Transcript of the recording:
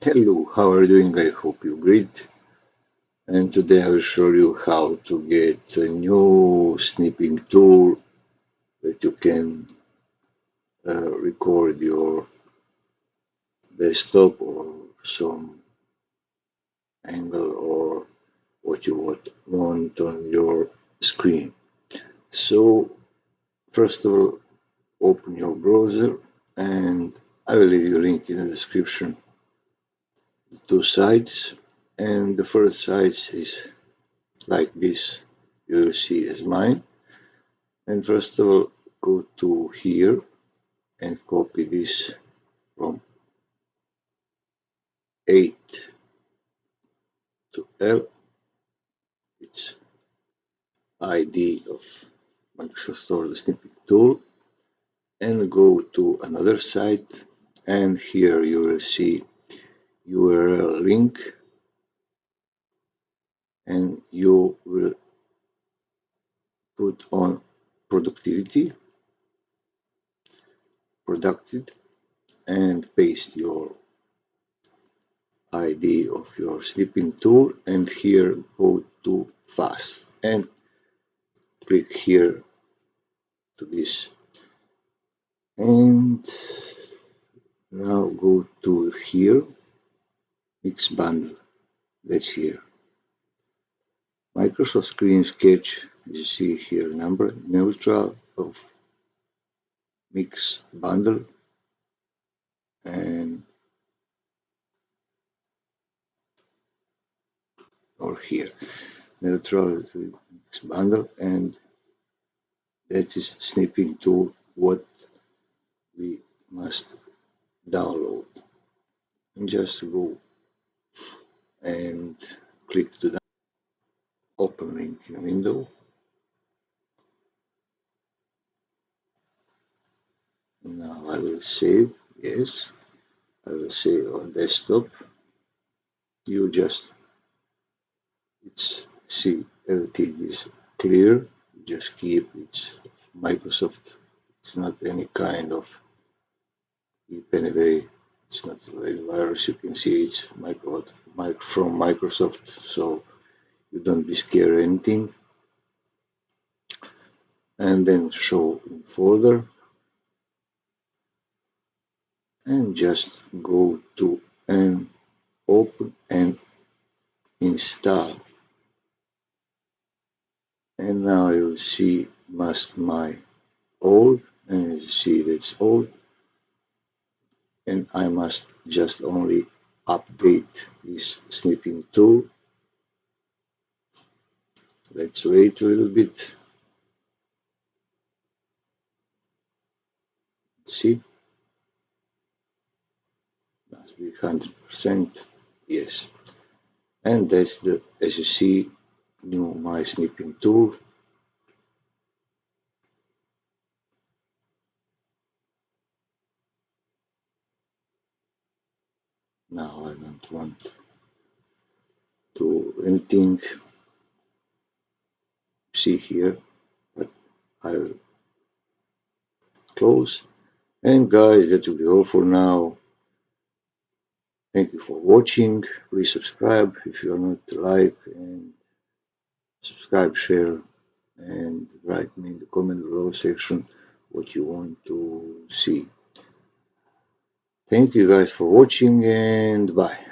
Hello, how are you doing? I hope you're great. And today I will show you how to get a new snipping tool that you can record your desktop or some angle or what you want on your screen. So first of all, open your browser and I will leave you a link in the description. The two sites, and the first site is like this. You will see as mine. And first of all, go to here and copy this from 8 to L. It's ID of Microsoft Store, the Snipping Tool, and go to another site. And here you will see URL link, and you will put on productivity, productive, and paste your ID of your snipping tool, and here go to fast and click here to this, and now go to here, mix bundle, that's here. Microsoft Screen Sketch, you see here number neutral of mix bundle, and or here neutral mix bundle, and that is snipping tool what we must download. And just go and click to the open link in the window. Now I will save, yes, I will save on desktop. You just see everything is clear. Just keep it's Microsoft. It's not any kind of anyway. It's not a virus. You can see it's from Microsoft, so you don't be scared or anything. And then show in folder, and just go to and open and install. And now you'll see must my old, and you see that's old, and I must just only update this snipping tool. Let's wait a little bit. See, must be 100%. Yes, and that's the, as you see, new my snipping tool. Now I don't want to anything. See here, but I will close. And guys, that will be all for now. Thank you for watching. Please subscribe if you are not, like, and subscribe, share, and write me in the comment below section what you want to see. Thank you guys for watching, and bye.